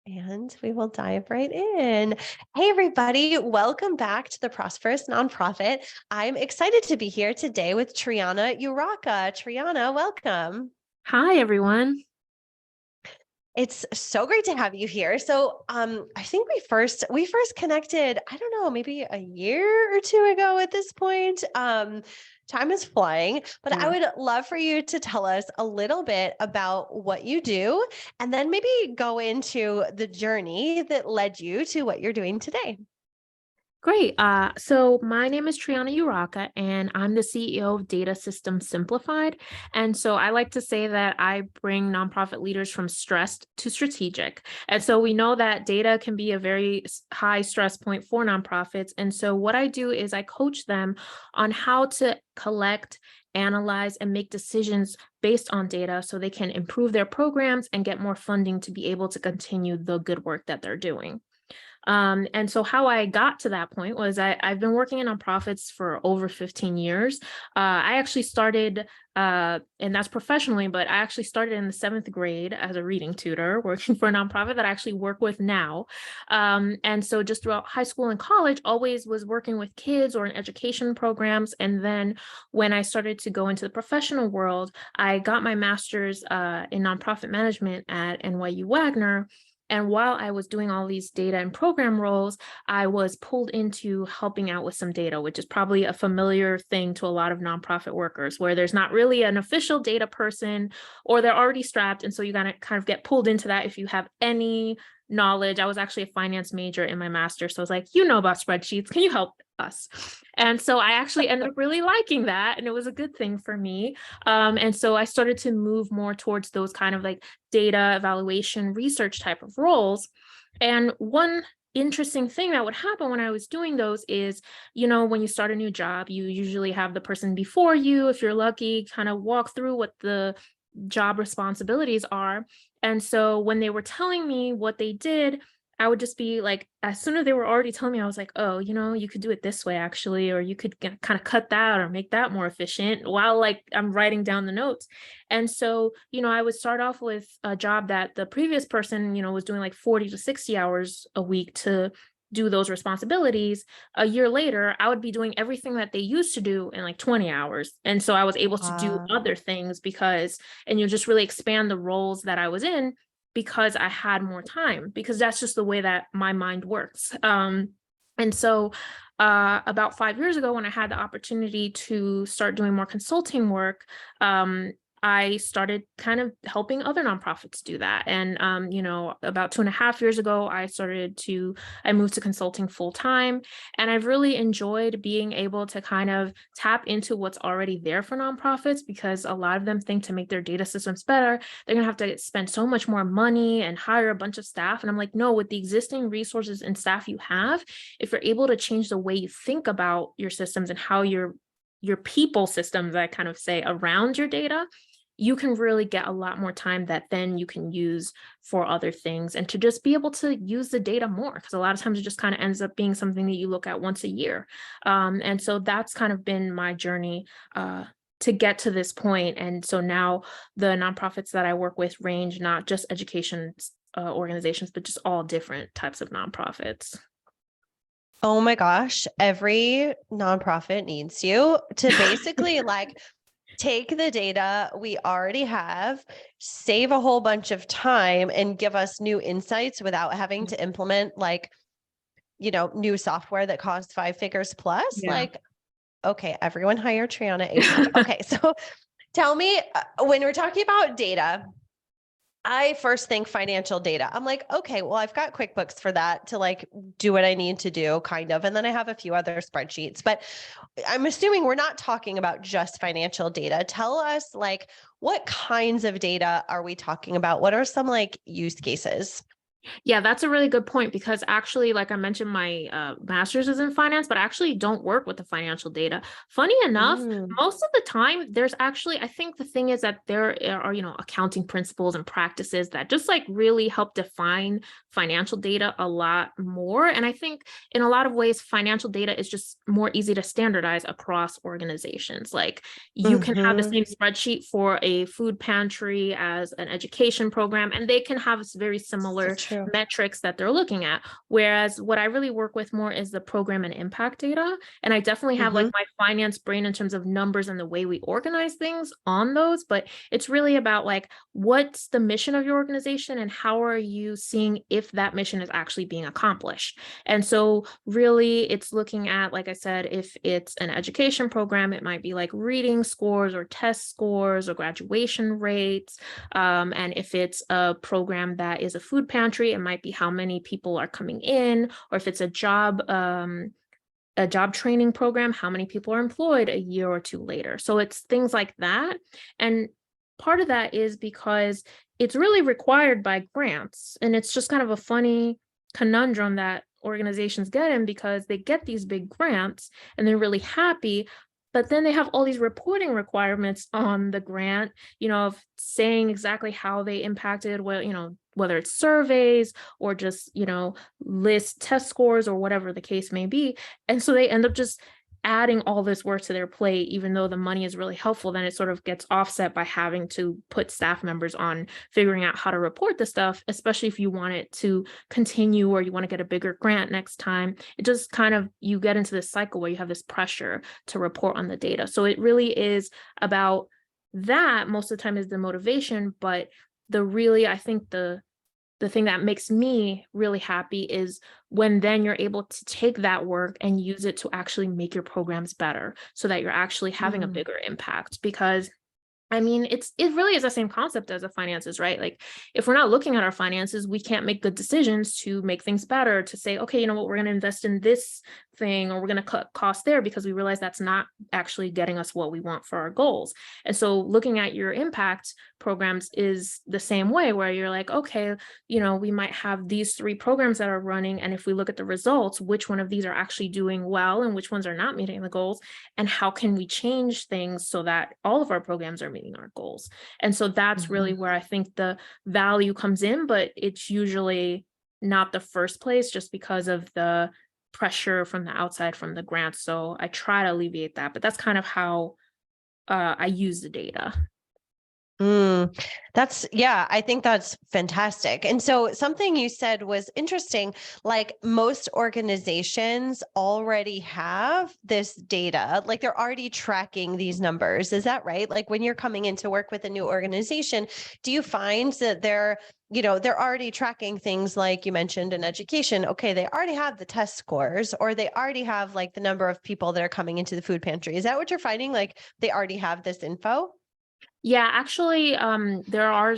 And we will dive right in. Hey, everybody, welcome back to the Prosperous Nonprofit. I'm excited to be here today with Triana Urraca. Triana, welcome. Hi, everyone. It's so great to have you here. I think we first connected, I don't know, maybe a year or two ago at this point. Time is flying, but I Yeah. would love for you to tell us a little bit about what you do and then maybe go into the journey that led you to what you're doing today. Great. So my name is Triana Urraca, and I'm the CEO of Data Systems Simplified. And so I like to say that I bring nonprofit leaders from stressed to strategic. And so we know that data can be a very high stress point for nonprofits. And so what I do is I coach them on how to collect, analyze, and make decisions based on data so they can improve their programs and get more funding to be able to continue the good work that they're doing. And so how I got to that point was I've been working in nonprofits for over 15 years. I actually started, and that's professionally, but I actually started in the 7th grade as a reading tutor working for a nonprofit that I actually work with now. And so just throughout high school and college, always was working with kids or in education programs. And then when I started to go into the professional world, I got my master's in nonprofit management at NYU Wagner. And while I was doing all these data and program roles, I was pulled into helping out with some data, which is probably a familiar thing to a lot of nonprofit workers, where there's not really an official data person or they're already strapped. And so you gotta kind of get pulled into that if you have any knowledge. I was actually a finance major in my master's. So I was like, you know about spreadsheets. Can you help us? And so I actually ended up really liking that. And it was a good thing for me. And so I started to move more towards those kind of like data evaluation research type of roles. And one interesting thing that would happen when I was doing those is, when you start a new job, you usually have the person before you, if you're lucky, kind of walk through what the job responsibilities are. And so when they were telling me what they did, I would just be like, as soon as they were already telling me, I was like, oh, you could do it this way, actually, or you could kind of cut that or make that more efficient while like I'm writing down the notes. And so, I would start off with a job that the previous person, was doing like 40 to 60 hours a week to do those responsibilities. A year later, I would be doing everything that they used to do in like 20 hours. And so I was able to do other things and you just really expand the roles that I was in because I had more time, because that's just the way that my mind works. And so about 5 years ago, when I had the opportunity to start doing more consulting work, I started kind of helping other nonprofits do that. And, about 2.5 years ago, I moved to consulting full time. And I've really enjoyed being able to kind of tap into what's already there for nonprofits, because a lot of them think to make their data systems better, they're going to have to spend so much more money and hire a bunch of staff. And I'm like, no, with the existing resources and staff you have, if you're able to change the way you think about your systems and how your people systems, I kind of say, around your data, you can really get a lot more time that then you can use for other things, and to just be able to use the data more, because a lot of times it just kind of ends up being something that you look at once a year. And so that's kind of been my journey to get to this point. And so now the nonprofits that I work with range not just education organizations, but just all different types of nonprofits. Oh my gosh, every nonprofit needs you to basically like take the data we already have, save a whole bunch of time, and give us new insights without having to implement new software that costs 5 figures plus. Yeah. Like, okay, everyone hire Triana ASAP. Okay, so tell me, when we're talking about data, I first think financial data. I'm like, okay, well, I've got QuickBooks for that to like do what I need to do, kind of. And then I have a few other spreadsheets, but I'm assuming we're not talking about just financial data. Tell us, like, what kinds of data are we talking about? What are some like use cases? Yeah, that's a really good point, because actually, like I mentioned, my master's is in finance, but I actually don't work with the financial data. Funny enough, Mm. most of the time, there's actually, I think the thing is that there are, accounting principles and practices that just like really help define financial data a lot more. And I think in a lot of ways, financial data is just more easy to standardize across organizations. Like you can have the Mm-hmm. same spreadsheet for a food pantry as an education program, and they can have very So similar True. metrics that they're looking at. Whereas what I really work with more is the program and impact data. And I definitely have like my finance brain in terms of numbers and the way we organize things on those, but it's really about like, what's the mission of your organization and how are you seeing if that mission is actually being accomplished? And so really it's looking at, like I said, if it's an education program, it might be like reading scores or test scores or graduation rates. And if it's a program that is a food pantry, it might be how many people are coming in, or if it's a job training program, how many people are employed a year or two later. So it's things like that. And part of that is because it's really required by grants. And it's just kind of a funny conundrum that organizations get in, because they get these big grants and they're really happy, but then they have all these reporting requirements on the grant, of saying exactly how they impacted, whether it's surveys or just, list test scores or whatever the case may be. And so they end up just adding all this work to their plate, even though the money is really helpful. Then it sort of gets offset by having to put staff members on figuring out how to report the stuff, especially if you want it to continue or you want to get a bigger grant next time. It just kind of, you get into this cycle where you have this pressure to report on the data. So it really is about that most of the time is the motivation, but I think the thing that makes me really happy is when then you're able to take that work and use it to actually make your programs better so that you're actually having a bigger impact. Because it really is the same concept as the finances, right? Like if we're not looking at our finances, we can't make good decisions to make things better, to say, okay, you know what, we're going to invest in this thing, or we're going to cut costs there, because we realize that's not actually getting us what we want for our goals. And so looking at your impact programs is the same way, where you're like, okay, we might have these 3 programs that are running. And if we look at the results, which one of these are actually doing well and which ones are not meeting the goals? And how can we change things so that all of our programs are meeting our goals? And so that's really where I think the value comes in, but it's usually not the first place, just because of the pressure from the outside, from the grants. So I try to alleviate that, but that's kind of how I use the data. I think that's fantastic. And so something you said was interesting, like most organizations already have this data, like they're already tracking these numbers. Is that right? Like when you're coming in to work with a new organization, do you find that they're already tracking things like you mentioned in education? Okay, they already have the test scores, or they already have like the number of people that are coming into the food pantry. Is that what you're finding? Like they already have this info? Yeah, actually, there are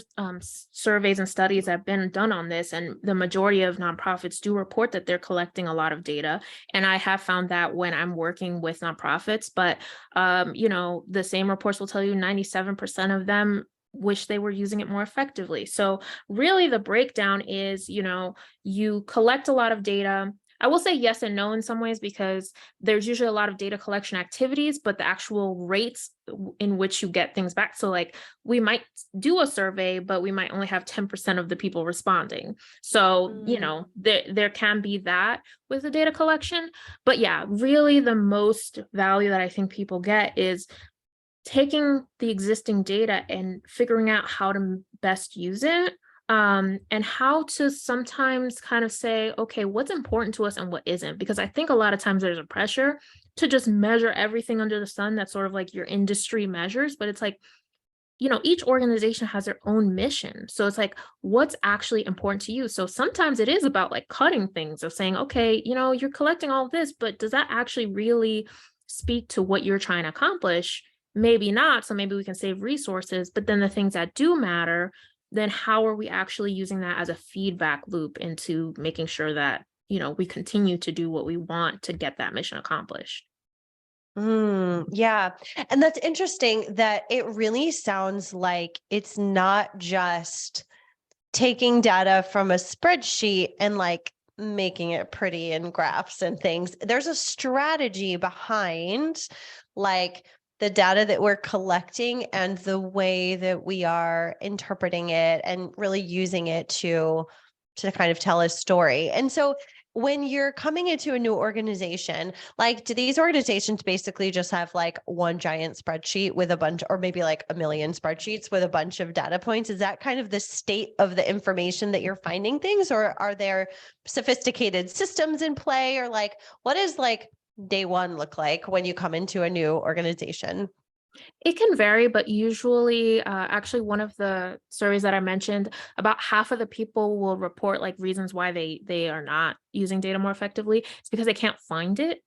surveys and studies that have been done on this, and the majority of nonprofits do report that they're collecting a lot of data. And I have found that when I'm working with nonprofits, but the same reports will tell you 97% of them wish they were using it more effectively. So really the breakdown is, you collect a lot of data. I will say yes and no in some ways, because there's usually a lot of data collection activities, but the actual rates in which you get things back. So like we might do a survey, but we might only have 10% of the people responding. So, there can be that with the data collection. But yeah, really the most value that I think people get is taking the existing data and figuring out how to best use it. And how to sometimes kind of say, okay, what's important to us and what isn't? Because I think a lot of times there's a pressure to just measure everything under the sun. That's sort of like your industry measures, but it's like, each organization has their own mission. So it's like, what's actually important to you? So sometimes it is about like cutting things, of saying, okay, you're collecting all of this, but does that actually really speak to what you're trying to accomplish? Maybe not. So maybe we can save resources, but then the things that do matter, then how are we actually using that as a feedback loop into making sure that, we continue to do what we want to get that mission accomplished? Yeah. And that's interesting that it really sounds like it's not just taking data from a spreadsheet and like making it pretty in graphs and things. There's a strategy behind like the data that we're collecting and the way that we are interpreting it and really using it to kind of tell a story. And so when you're coming into a new organization, like, do these organizations basically just have like one giant spreadsheet with a bunch, or maybe like a million spreadsheets with a bunch of data points? Is that kind of the state of the information that you're finding things, or are there sophisticated systems in play, or like, what is like day one look like when you come into a new organization? It can vary, but usually, actually, one of the surveys that I mentioned, about half of the people will report like reasons why they are not using data more effectively. It's because they can't find it,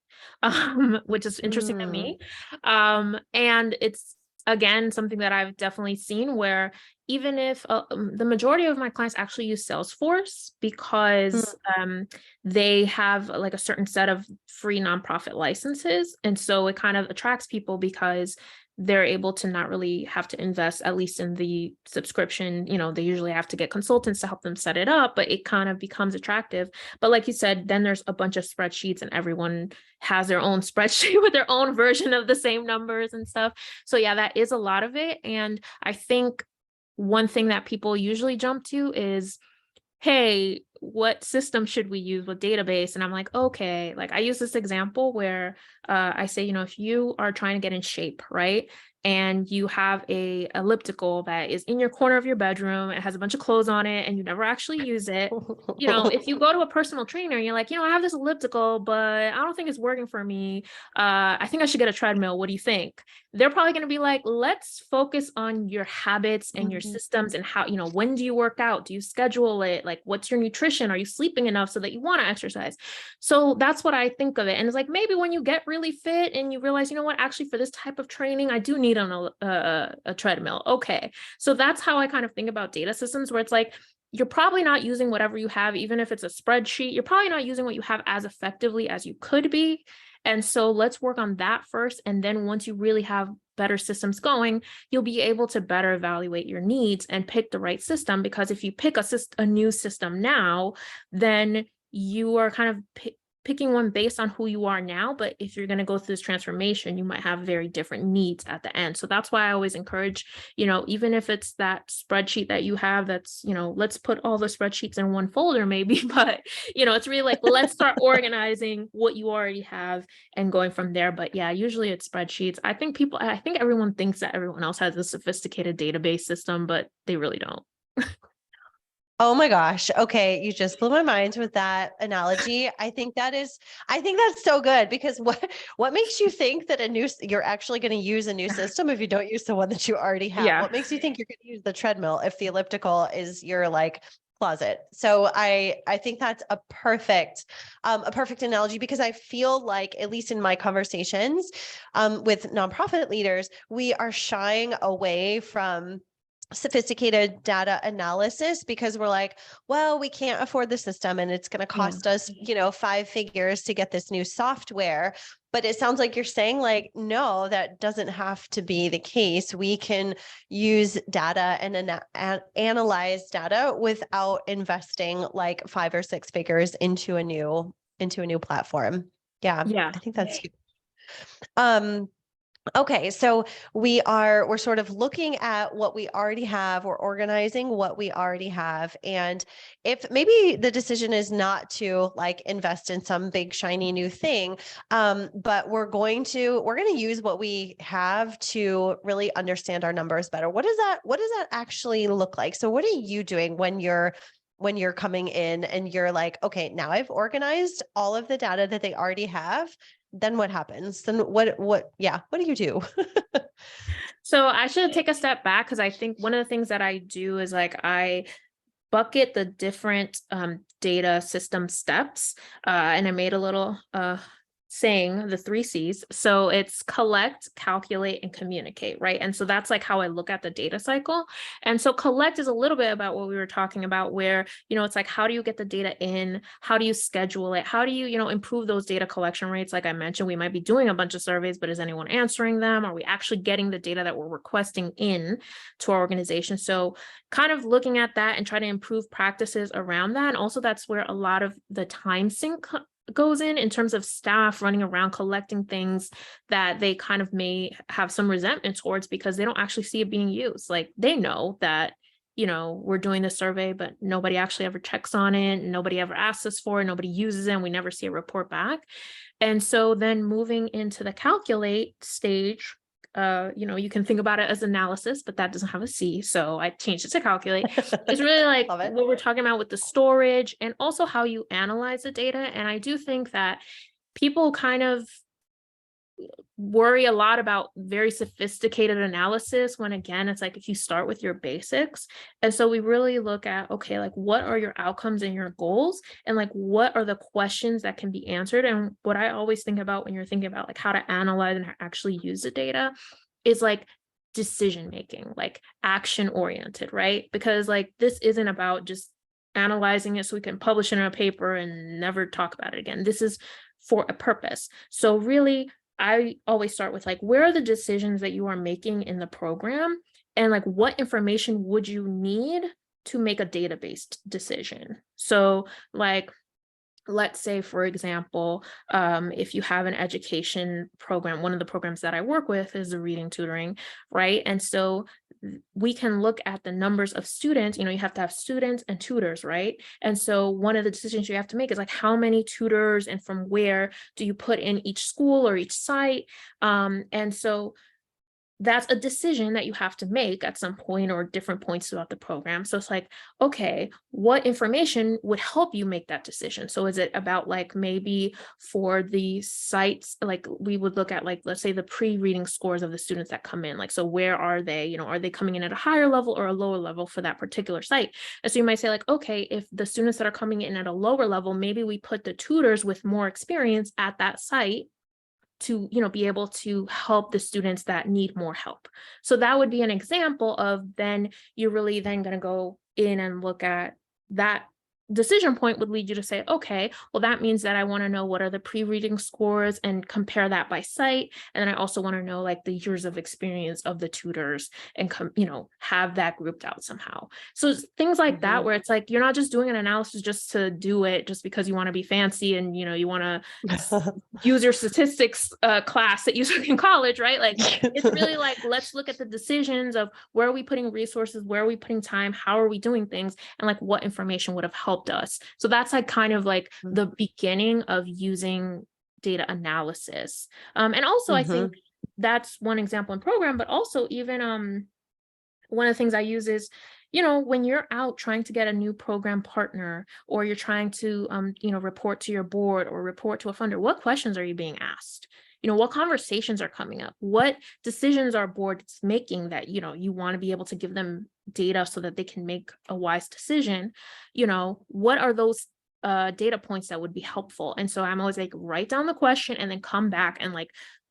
which is interesting to Mm, me. And it's again something that I've definitely seen where even if the majority of my clients actually use Salesforce because mm. they have like a certain set of free nonprofit licenses, and so it kind of attracts people because they're able to not really have to invest, at least in the subscription. They usually have to get consultants to help them set it up, but it kind of becomes attractive. But like you said, then there's a bunch of spreadsheets and everyone has their own spreadsheet with their own version of the same numbers and stuff. So yeah, that is a lot of it. And I think one thing that people usually jump to is, hey, what system should we use with database? And I'm like, okay, like I use this example where I say, if you are trying to get in shape, right? And you have a elliptical that is in your corner of your bedroom, it has a bunch of clothes on it, and you never actually use it. If you go to a personal trainer, you're like, I have this elliptical, but I don't think it's working for me. I think I should get a treadmill. What do you think? They're probably going to be like, let's focus on your habits and your Mhm. systems and how, when do you work out? Do you schedule it? Like, what's your nutrition? Are you sleeping enough so that you want to exercise? So that's what I think of it. And it's like, maybe when you get really fit and you realize, what, actually for this type of training, I do need a treadmill. Okay. So that's how I kind of think about data systems, where it's like, you're probably not using whatever you have, even if it's a spreadsheet, you're probably not using what you have as effectively as you could be. And so let's work on that first. And then once you really have better systems going, you'll be able to better evaluate your needs and pick the right system. Because if you pick a new system now, then you are kind of picking one based on who you are now. But if you're going to go through this transformation, you might have very different needs at the end. So that's why I always encourage, even if it's that spreadsheet that you have, that's, let's put all the spreadsheets in one folder maybe, but, it's really like, let's start organizing what you already have and going from there. But yeah, usually it's spreadsheets. I think everyone thinks that everyone else has a sophisticated database system, but they really don't. Oh my gosh. Okay. You just blew my mind with that analogy. I think that's so good, because what makes you think that you're actually going to use a new system if you don't use the one that you already have? Yeah. What makes you think you're going to use the treadmill if the elliptical is your like closet? So I think that's a perfect analogy, because I feel like, at least in my conversations, with nonprofit leaders, we are shying away from sophisticated data analysis because we're like, well, we can't afford the system and it's going to Yeah. cost us, 5 figures to get this new software. But it sounds like you're saying, like, no, that doesn't have to be the case. We can use data and analyze data without investing like 5 or 6 figures into a new platform. Yeah, Yeah. I think that's huge. Um, Okay, so we're sort of looking at what we already have, we're organizing what we already have. And if maybe the decision is not to like invest in some big shiny new thing, but we're going to use what we have to really understand our numbers better. What does that actually look like? So what are you doing when you're coming in and you're like, okay, now I've organized all of the data that they already have? Then what happens? Then what do you do? So I should take a step back because I think one of the things that I do is like I bucket the different data system steps. And I made a little saying the 3 C's. So it's collect, calculate, and communicate, right? And so that's like how I look at the data cycle. And so collect is a little bit about what we were talking about, where, it's like, how do you get the data in? How do you schedule it? How do you, improve those data collection rates? Like I mentioned, we might be doing a bunch of surveys, but is anyone answering them? Are we actually getting the data that we're requesting in to our organization? So kind of looking at that and try to improve practices around that. And also that's where a lot of the time sink goes in terms of staff running around collecting things that they kind of may have some resentment towards because they don't actually see it being used. Like they know that, we're doing the survey, but nobody actually ever checks on it. Nobody ever asks us for it. Nobody uses it. And we never see a report back. And so then moving into the calculate stage, you can think about it as analysis, but that doesn't have a C. So I changed it to calculate. It's really like what we're talking about with the storage and also how you analyze the data. And I do think that people kind of worry a lot about very sophisticated analysis when, again, it's like if you start with your basics. And so we really look at, okay, like what are your outcomes and your goals, and like what are the questions that can be answered. And what I always think about when you're thinking about like how to analyze and actually use the data is like decision making, like action oriented, right? Because like this isn't about just analyzing it so we can publish it in a paper and never talk about it again. This is for a purpose. So really, I always start with like, where are the decisions that you are making in the program? And like, what information would you need to make a database decision? So like, let's say, for example, if you have an education program, one of the programs that I work with is the reading tutoring, right? And so we can look at the numbers of students. You have to have students and tutors, right? And so one of the decisions you have to make is like, how many tutors and from where do you put in each school or each site? And so that's a decision that you have to make at some point or different points throughout the program. So it's like, okay, what information would help you make that decision? So is it about like maybe for the sites, like we would look at like, let's say the pre-reading scores of the students that come in, like, so where are they, are they coming in at a higher level or a lower level for that particular site? And so you might say like, okay, if the students that are coming in at a lower level, maybe we put the tutors with more experience at that site to be able to help the students that need more help. So that would be an example of then you're really then going to go in and look at that decision point would lead you to say, okay, well, that means that I want to know what are the pre-reading scores and compare that by site. And then I also want to know like the years of experience of the tutors and have that grouped out somehow. So things like that, where it's like, you're not just doing an analysis just to do it just because you want to be fancy and, you want to use your statistics class that you took in college, right? Like, it's really like, let's look at the decisions of where are we putting resources, where are we putting time, how are we doing things, and like what information would have helped us. So that's like kind of like the beginning of using data analysis. And also I think that's one example in program, but also even one of the things I use is, when you're out trying to get a new program partner, or you're trying to, report to your board or report to a funder, what questions are you being asked? What conversations are coming up? What decisions are boards making that, you want to be able to give them data so that they can make a wise decision? What are those data points that would be helpful? And so I'm always like, write down the question and then come back and like,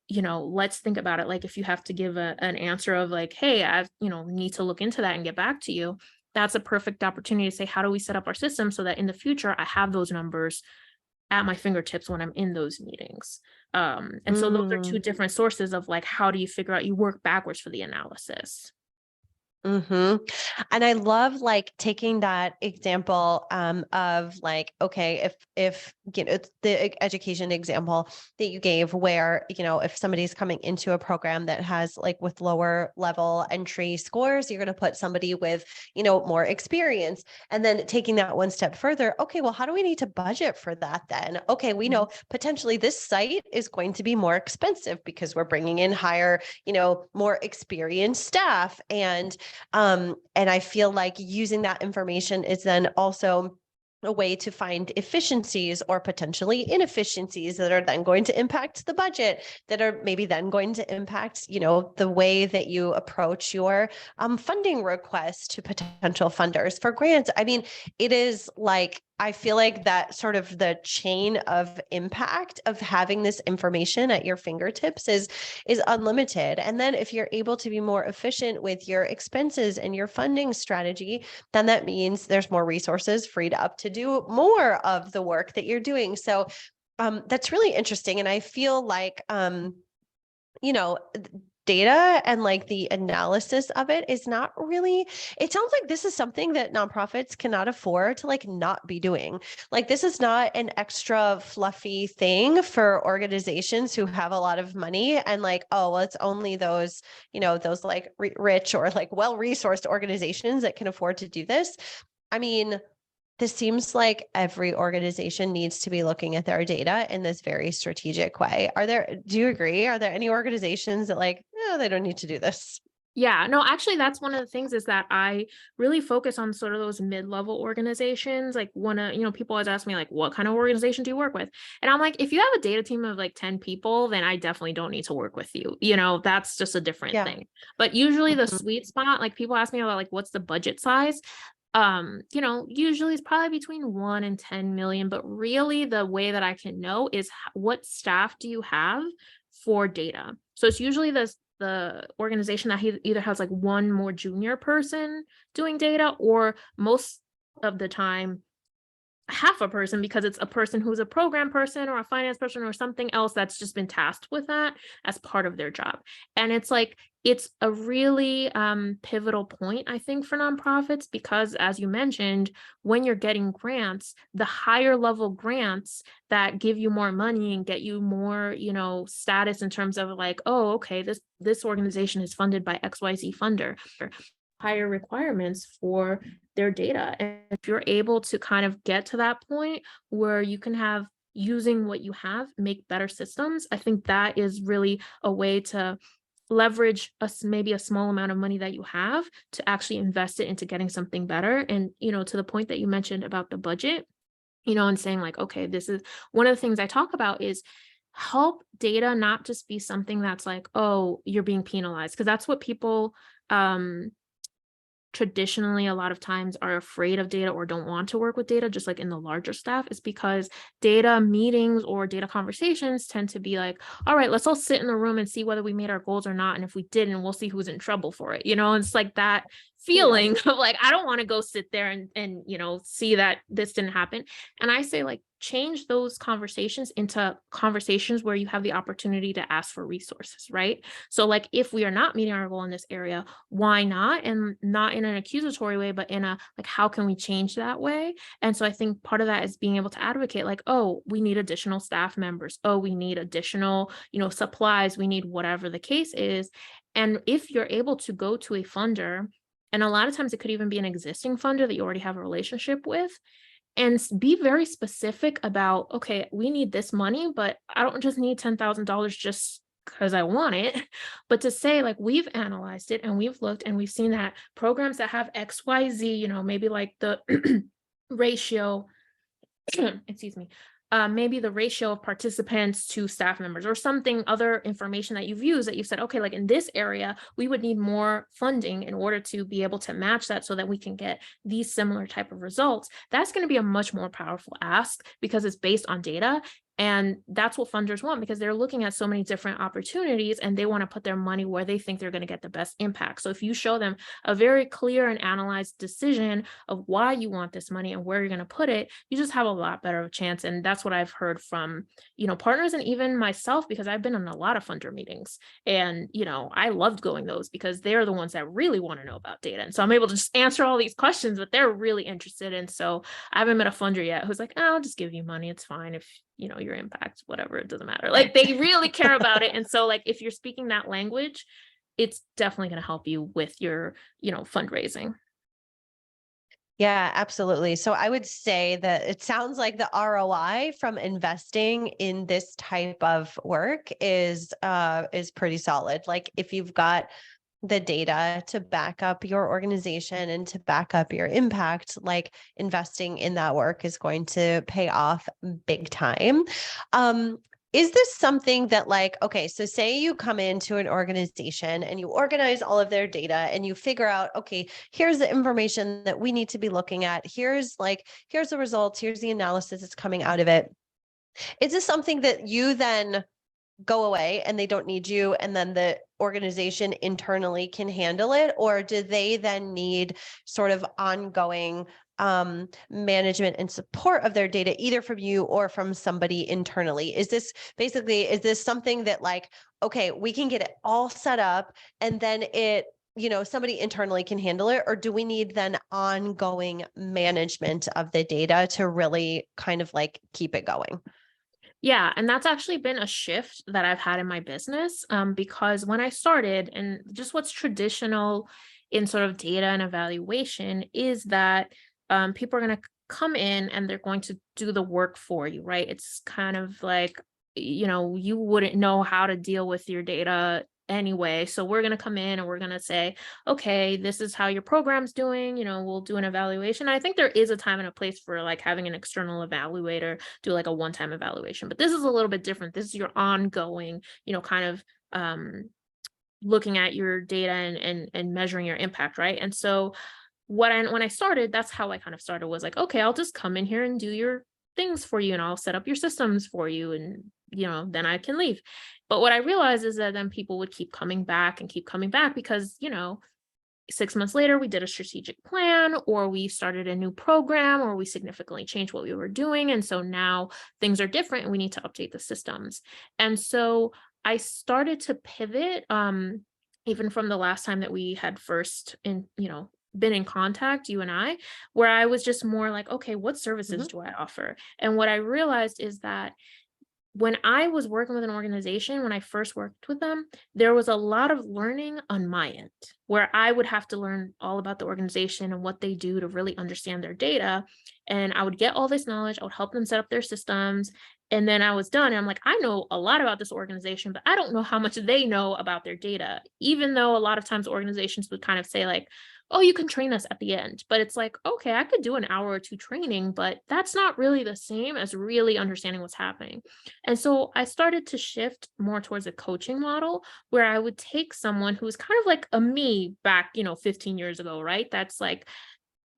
let's think about it. Like if you have to give an answer of like, hey, I need to look into that and get back to you. That's a perfect opportunity to say, how do we set up our system so that in the future I have those numbers at my fingertips when I'm in those meetings. And so those are two different sources of like, how do you figure out, you work backwards for the analysis. And I love like taking that example of like, okay, if it's the education example that you gave where, if somebody's coming into a program that has like with lower level entry scores, you're going to put somebody with, more experience. And then taking that one step further, okay, well, how do we need to budget for that then? Okay, we know potentially this site is going to be more expensive because we're bringing in higher, more experienced staff. And I feel like using that information is then also a way to find efficiencies or potentially inefficiencies that are then going to impact the budget, that are maybe then going to impact, the way that you approach your funding request to potential funders for grants. I mean, it is like, I feel like that sort of the chain of impact of having this information at your fingertips is unlimited. And then if you're able to be more efficient with your expenses and your funding strategy, then that means there's more resources freed up to do more of the work that you're doing. So that's really interesting. And I feel like, data and like the analysis of it is not really, it sounds like this is something that nonprofits cannot afford to like not be doing. Like this is not an extra fluffy thing for organizations who have a lot of money and like, oh, well, it's only those, those like rich or like well-resourced organizations that can afford to do this. I mean, this seems like every organization needs to be looking at their data in this very strategic way. Do you agree? Are there any organizations that like, no, they don't need to do this? Yeah, no, actually, that's one of the things is that I really focus on sort of those mid-level organizations. Like people always ask me like, what kind of organization do you work with? And I'm like, if you have a data team of like 10 people, then I definitely don't need to work with you. That's just a different Yeah. thing. But usually the Mhm. sweet spot, like people ask me about like, what's the budget size? Usually it's probably between 1 and 10 million, but really the way that I can know is what staff do you have for data? So it's usually the organization that either has like one more junior person doing data, or most of the time half a person, because it's a person who's a program person or a finance person or something else that's just been tasked with that as part of their job. And it's a really pivotal point, I think, for nonprofits, because as you mentioned, when you're getting grants, the higher level grants that give you more money and get you more status in terms of like, oh, okay, this organization is funded by XYZ funder, higher requirements for their data. And if you're able to kind of get to that point where you can have, using what you have, make better systems, I think that is really a way to leverage maybe a small amount of money that you have to actually invest it into getting something better. And to the point that you mentioned about the budget, and saying like, okay, this is one of the things I talk about is help data not just be something that's like, oh, you're being penalized, because that's what people traditionally a lot of times are afraid of data or don't want to work with data, just like in the larger staff, is because data meetings or data conversations tend to be like, all right, let's all sit in the room and see whether we made our goals or not. And if we didn't, we'll see who's in trouble for it. It's like that feeling of like, I don't want to go sit there and see that this didn't happen. And I say like, change those conversations into conversations where you have the opportunity to ask for resources, right? So like, if we are not meeting our goal in this area, why not? And not in an accusatory way, but in a like, how can we change that way? And so I think part of that is being able to advocate like, oh, we need additional staff members. Oh, we need additional, supplies. We need whatever the case is. And if you're able to go to a funder, and a lot of times it could even be an existing funder that you already have a relationship with, and be very specific about, okay, we need this money, but I don't just need $10,000 just because I want it, but to say like, we've analyzed it and we've looked and we've seen that programs that have XYZ, maybe like the ratio, excuse me, maybe the ratio of participants to staff members or something, other information that you've used that you've said, okay, like in this area, we would need more funding in order to be able to match that so that we can get these similar type of results. That's going to be a much more powerful ask because it's based on data. And that's what funders want, because they're looking at so many different opportunities and they want to put their money where they think they're going to get the best impact. So if you show them a very clear and analyzed decision of why you want this money and where you're going to put it, you just have a lot better of a chance. And that's what I've heard from, partners and even myself, because I've been in a lot of funder meetings and, I loved going those because they're the ones that really want to know about data. And so I'm able to just answer all these questions that they're really interested in. So I haven't met a funder yet who's like, oh, I'll just give you money. It's fine if, your impact, whatever, it doesn't matter. Like they really care about it. And so like, if you're speaking that language, it's definitely going to help you with your, fundraising. Yeah, absolutely. So I would say that it sounds like the ROI from investing in this type of work is pretty solid. Like if you've got the data to back up your organization and to back up your impact, like investing in that work is going to pay off big time. Is this something that like, okay, so say you come into an organization and you organize all of their data and you figure out, okay, here's the information that we need to be looking at. Here's the results. Here's the analysis that's coming out of it. Is this something that you then go away and they don't need you, and then the organization internally can handle it? Or do they then need sort of ongoing management and support of their data, either from you or from somebody internally? Is this something that like, okay, we can get it all set up and then somebody internally can handle it? Or do we need then ongoing management of the data to really kind of like keep it going? Yeah, and that's actually been a shift that I've had in my business, because when I started, and just what's traditional in sort of data and evaluation is that people are going to come in and they're going to do the work for you, right? It's kind of like, you wouldn't know how to deal with your data anyway. So we're going to come in and we're going to say, okay, this is how your program's doing. We'll do an evaluation. I think there is a time and a place for like having an external evaluator do like a one-time evaluation, but this is a little bit different. This is your ongoing, kind of looking at your data and measuring your impact, right? And so when I started, that's how I kind of started, was like, okay, I'll just come in here and do your things for you and I'll set up your systems for you, and then I can leave. But what I realized is that then people would keep coming back and keep coming back because 6 months later, we did a strategic plan, or we started a new program, or we significantly changed what we were doing. And so now things are different and we need to update the systems. And so I started to pivot, even from the last time that we had first been in contact, you and I, where I was just more like, okay, what services do I offer? And what I realized is that when I was working with an organization, when I first worked with them, there was a lot of learning on my end where I would have to learn all about the organization and what they do to really understand their data. And I would get all this knowledge, I would help them set up their systems. And then I was done. And I'm like, I know a lot about this organization, but I don't know how much they know about their data, even though a lot of times organizations would kind of say, like, oh, you can train us at the end. But it's like, okay, I could do an hour or two training, but that's not really the same as really understanding what's happening. And so I started to shift more towards a coaching model where I would take someone who was kind of like a me back, 15 years ago, right? That's like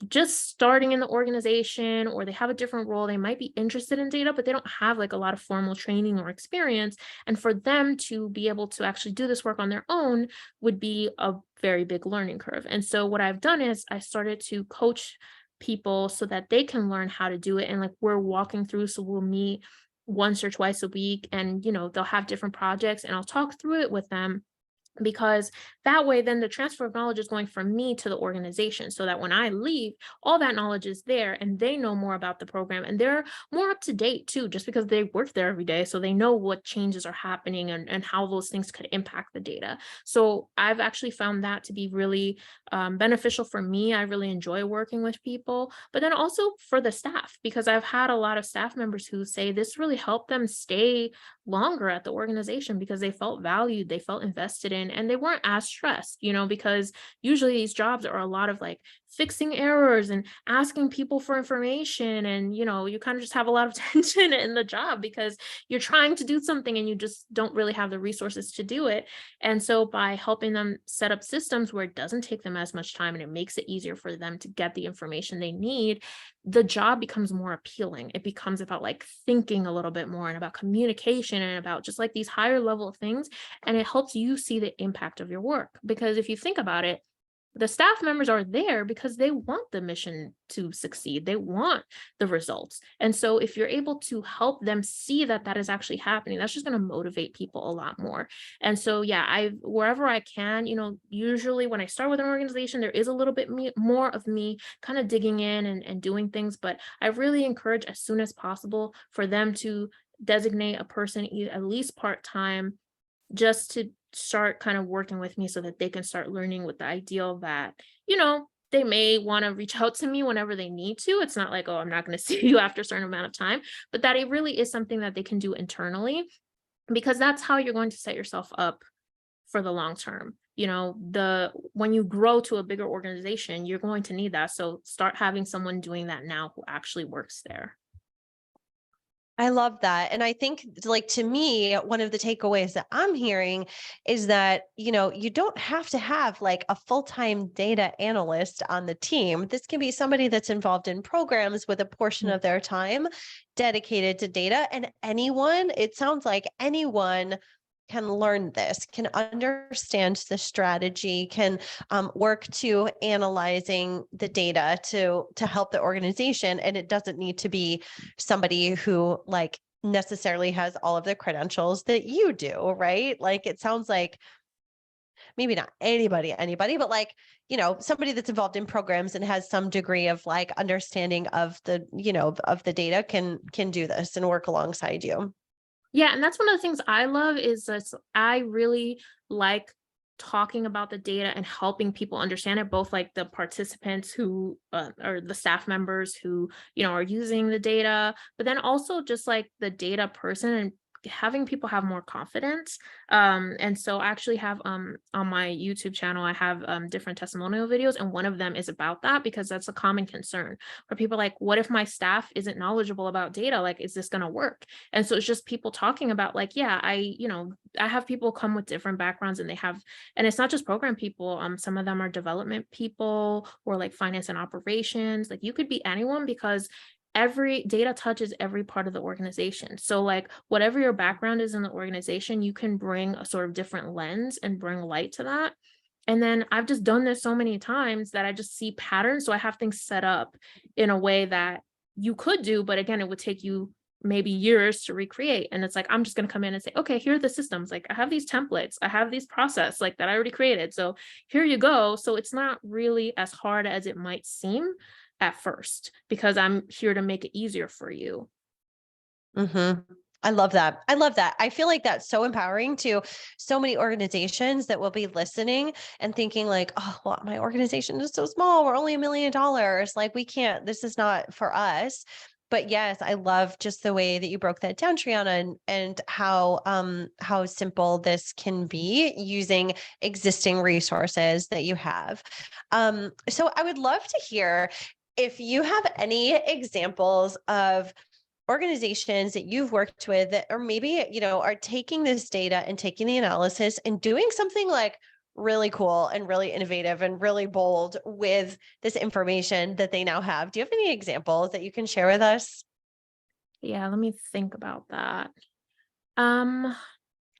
just starting in the organization, or they have a different role. They might be interested in data, but they don't have like a lot of formal training or experience. And for them to be able to actually do this work on their own would be a very big learning curve. And so what I've done is I started to coach people so that they can learn how to do it. And like we're walking through, so we'll meet once or twice a week, and they'll have different projects and I'll talk through it with them, because that way then the transfer of knowledge is going from me to the organization, so that when I leave, all that knowledge is there and they know more about the program and they're more up to date too, just because they work there every day. So they know what changes are happening and how those things could impact the data. So I've actually found that to be really beneficial for me. I really enjoy working with people, but then also for the staff, because I've had a lot of staff members who say this really helped them stay longer at the organization because they felt valued, they felt invested in, and they weren't as stressed, because usually these jobs are a lot of like fixing errors and asking people for information. And, you kind of just have a lot of tension in the job because you're trying to do something and you just don't really have the resources to do it. And so by helping them set up systems where it doesn't take them as much time and it makes it easier for them to get the information they need, the job becomes more appealing. It becomes about like thinking a little bit more and about communication and about just like these higher level of things. And it helps you see the impact of your work. Because if you think about it, the staff members are there because they want the mission to succeed. They want the results. And so if you're able to help them see that that is actually happening, that's just going to motivate people a lot more. And so, yeah, wherever I can, usually when I start with an organization, there is a little bit more of me kind of digging in and doing things, but I really encourage as soon as possible for them to designate a person at least part-time, just to start kind of working with me so that they can start learning, with the ideal that, they may want to reach out to me whenever they need to. It's not like, oh, I'm not going to see you after a certain amount of time, but that it really is something that they can do internally, because that's how you're going to set yourself up for the long term. When you grow to a bigger organization, you're going to need that. So start having someone doing that now who actually works there. I love that. And I think like to me, one of the takeaways that I'm hearing is that, you don't have to have like a full-time data analyst on the team. This can be somebody that's involved in programs with a portion Mm. of their time dedicated to data. And anyone, it sounds like anyone can learn this, can understand the strategy, can work to analyzing the data to help the organization. And it doesn't need to be somebody who like necessarily has all of the credentials that you do, right? Like it sounds like maybe not anybody, but like, somebody that's involved in programs and has some degree of like understanding of the, of the data can do this and work alongside you. Yeah, and that's one of the things I love is that I really like talking about the data and helping people understand it, both like the participants who or the staff members who, are using the data, but then also just like the data person and having people have more confidence. And so I actually have on my YouTube channel, I have different testimonial videos, and one of them is about that because that's a common concern where people are like, what if my staff isn't knowledgeable about data? Like, is this going to work? And so it's just people talking about like, yeah, I have people come with different backgrounds and and it's not just program people. Some of them are development people or like finance and operations. Like you could be anyone because every data touches every part of the organization. So like whatever your background is in the organization, you can bring a sort of different lens and bring light to that. And then I've just done this so many times that I just see patterns. So I have things set up in a way that you could do, but again, it would take you maybe years to recreate. And it's like, I'm just going to come in and say, okay, here are the systems. Like I have these templates, I have these process like that I already created. So here you go. So it's not really as hard as it might seem at first because I'm here to make it easier for you. I love that. I love that. I feel like that's so empowering to so many organizations that will be listening and thinking like, oh, well, my organization is so small. We're only $1 million. Like we can't, this is not for us. But yes, I love just the way that you broke that down, Triana, and how simple this can be using existing resources that you have. So I would love to hear if you have any examples of organizations that you've worked with that, or maybe, are taking this data and taking the analysis and doing something like really cool and really innovative and really bold with this information that they now have. Do you have any examples that you can share with us? Yeah, let me think about that. Um,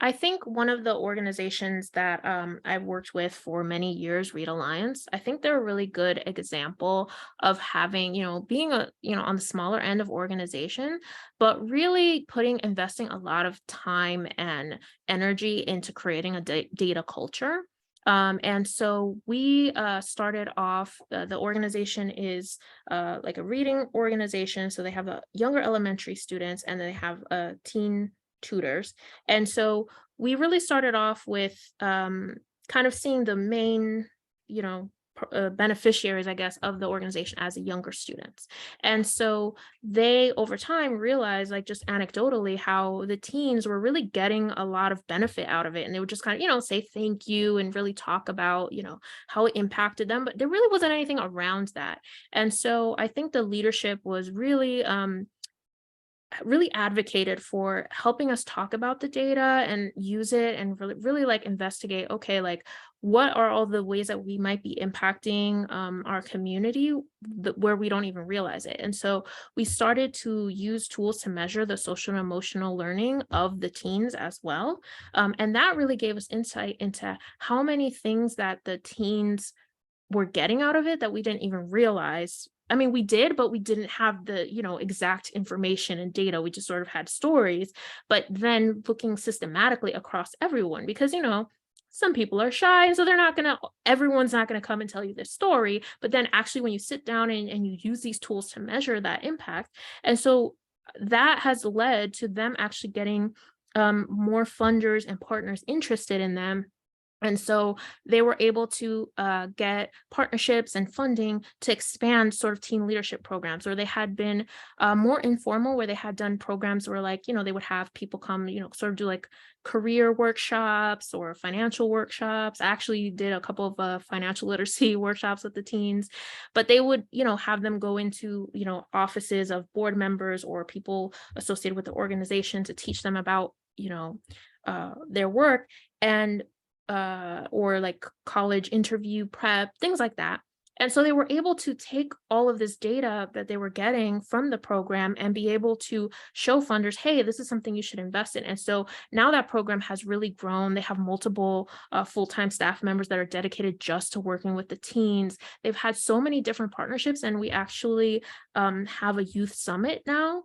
I think one of the organizations that I've worked with for many years, Read Alliance, I think they're a really good example of having, being on the smaller end of organization, but really investing a lot of time and energy into creating a data culture. And so we started off, the organization is like a reading organization. So they have younger elementary students and they have teen tutors. And so we really started off with kind of seeing the main, beneficiaries, I guess, of the organization as the younger students. And so they, over time, realized, like just anecdotally, how the teens were really getting a lot of benefit out of it. And they would just kind of, say thank you and really talk about, how it impacted them. But there really wasn't anything around that. And so I think the leadership was really advocated for helping us talk about the data and use it and really like investigate, okay, like what are all the ways that we might be impacting our community where we don't even realize it. And so we started to use tools to measure the social and emotional learning of the teens as well. And that really gave us insight into how many things that the teens were getting out of it that we didn't even realize. I mean, we did, but we didn't have the, exact information and data. We just sort of had stories, but then looking systematically across everyone, because, some people are shy. And so everyone's not going to come and tell you this story. But then actually, when you sit down and you use these tools to measure that impact. And so that has led to them actually getting more funders and partners interested in them And so they were able to get partnerships and funding to expand sort of teen leadership programs, or they had been more informal, where they had done programs where, like, they would have people come, sort of do like career workshops or financial workshops. I actually did a couple of financial literacy workshops with the teens, but they would, have them go into, offices of board members or people associated with the organization to teach them about, their work. And or like college interview prep, things like that. And so they were able to take all of this data that they were getting from the program and be able to show funders, hey, this is something you should invest in. And so now that program has really grown. They have multiple full-time staff members that are dedicated just to working with the teens. They've had so many different partnerships, and we actually have a youth summit now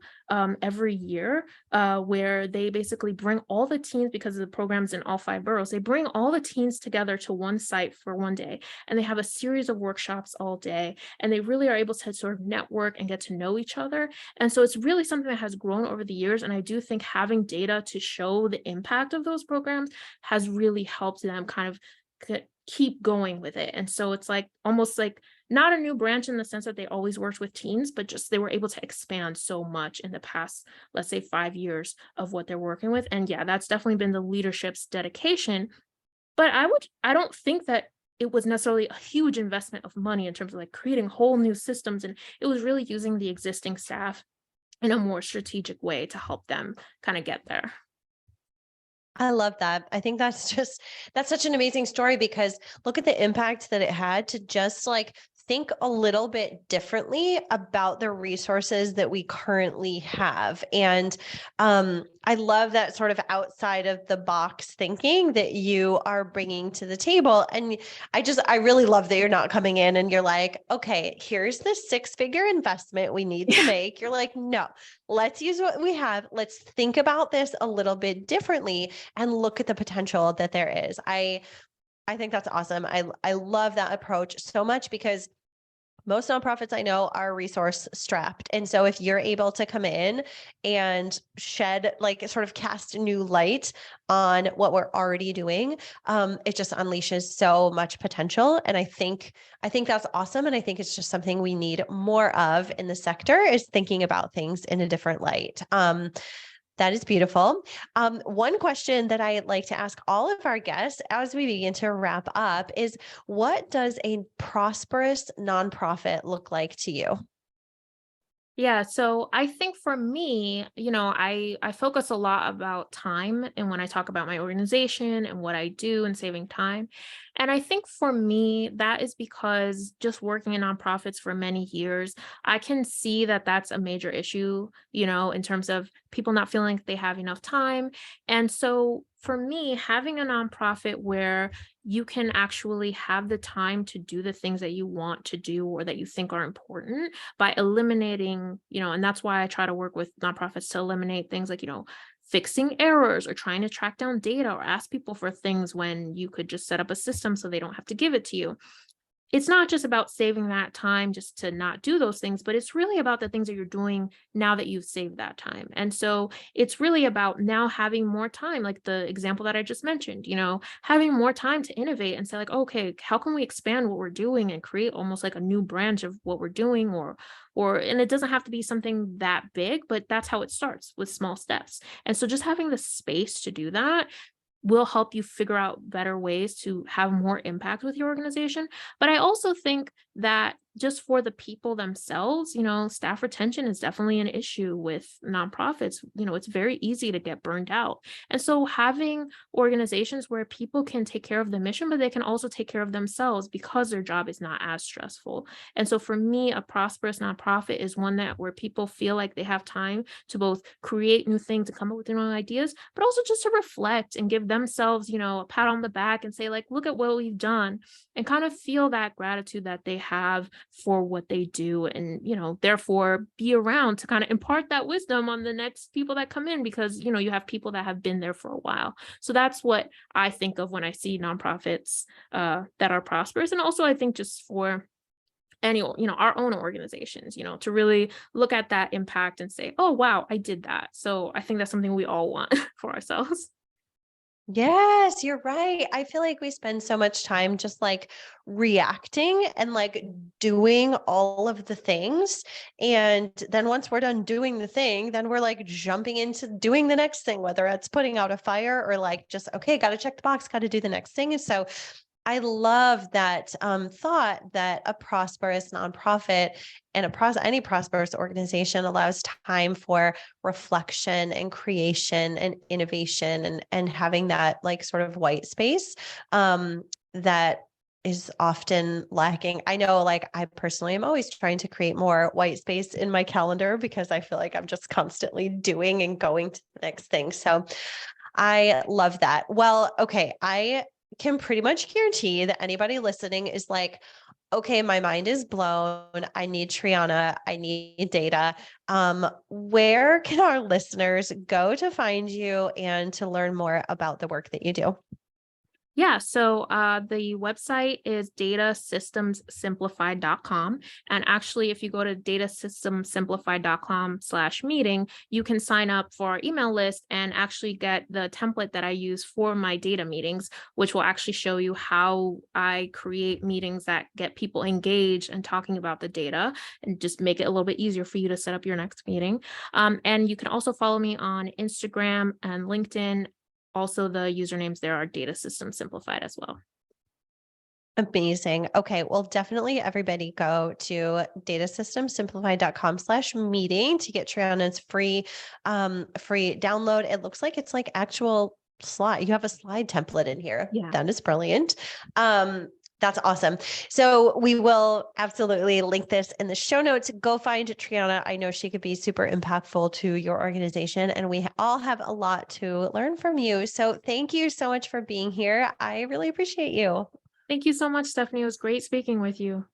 every year where they basically bring all the teens, because of the programs in all 5 boroughs, they bring all the teens together to one site for one day, and they have a series of workshops all day, and they really are able to sort of network and get to know each other. And so it's really something that has grown over the years, and I do think having data to show the impact of those programs has really helped them kind of keep going with it. And so it's like almost like not a new branch in the sense that they always worked with teens, but just they were able to expand so much in the past, let's say 5 years of what they're working with. And yeah, that's definitely been the leadership's dedication. But I don't think that it was necessarily a huge investment of money in terms of like creating whole new systems. And it was really using the existing staff in a more strategic way to help them kind of get there. I love that. I think that's such an amazing story, because look at the impact that it had to just like think a little bit differently about the resources that we currently have. And I love that sort of outside of the box thinking that you are bringing to the table. And I really love that you're not coming in and you're like, okay, here's the 6-figure investment we need to make. You're like, no, let's use what we have. Let's think about this a little bit differently and look at the potential that there is. I think that's awesome. I love that approach so much, because most nonprofits I know are resource strapped. And so if you're able to come in and shed, like, sort of cast a new light on what we're already doing, it just unleashes so much potential. And I think that's awesome. And I think it's just something we need more of in the sector, is thinking about things in a different light. That is beautiful. One question that I like to ask all of our guests as we begin to wrap up is, what does a prosperous nonprofit look like to you? Yeah, so I think for me, I focus a lot about time, and when I talk about my organization and what I do and saving time. And I think for me, that is because just working in nonprofits for many years, I can see that that's a major issue, in terms of people not feeling like they have enough time. And so for me, having a nonprofit where you can actually have the time to do the things that you want to do or that you think are important, by eliminating, and that's why I try to work with nonprofits to eliminate things like, fixing errors or trying to track down data or ask people for things when you could just set up a system so they don't have to give it to you. It's not just about saving that time just to not do those things, but it's really about the things that you're doing now that you've saved that time. And so it's really about now having more time, like the example that I just mentioned, having more time to innovate and say like, okay, how can we expand what we're doing and create almost like a new branch of what we're doing, and it doesn't have to be something that big, but that's how it starts, with small steps. And so just having the space to do that will help you figure out better ways to have more impact with your organization. But I also think that just for the people themselves, staff retention is definitely an issue with nonprofits. It's very easy to get burned out. And so having organizations where people can take care of the mission, but they can also take care of themselves because their job is not as stressful. And so for me, a prosperous nonprofit is one that where people feel like they have time to both create new things and come up with their own ideas, but also just to reflect and give themselves, a pat on the back and say like, look at what we've done, and kind of feel that gratitude that they have for what they do, and therefore be around to kind of impart that wisdom on the next people that come in, because you have people that have been there for a while. So that's what I think of when I see nonprofits that are prosperous. And also I think just for any, our own organizations, to really look at that impact and say, oh wow, I did that. So I think that's something we all want for ourselves. Yes, you're right. I feel like we spend so much time just like reacting and like doing all of the things. And then once we're done doing the thing, then we're like jumping into doing the next thing, whether it's putting out a fire or like just, okay, got to check the box, got to do the next thing. And so I love that thought that a prosperous nonprofit and any prosperous organization allows time for reflection and creation and innovation and having that like sort of white space that is often lacking. I know like I personally am always trying to create more white space in my calendar because I feel like I'm just constantly doing and going to the next thing. So I love that. Well, okay, I can pretty much guarantee that anybody listening is like, okay, my mind is blown. I need Triana. I need data. Where can our listeners go to find you and to learn more about the work that you do? Yeah, so the website is datasystemsimplified.com. And actually, if you go to datasystemsimplified.com/meeting, you can sign up for our email list and actually get the template that I use for my data meetings, which will actually show you how I create meetings that get people engaged and talking about the data and just make it a little bit easier for you to set up your next meeting. And you can also follow me on Instagram and LinkedIn. Also, the usernames there are Data System Simplified as well. Amazing. Okay. Well, definitely everybody go to datasystemsimplified.com/meeting to get Triana's free download. It looks like it's like actual slide. You have a slide template in here. Yeah. That is brilliant. That's awesome. So we will absolutely link this in the show notes. Go find Triana. I know she could be super impactful to your organization, and we all have a lot to learn from you. So thank you so much for being here. I really appreciate you. Thank you so much, Stephanie. It was great speaking with you.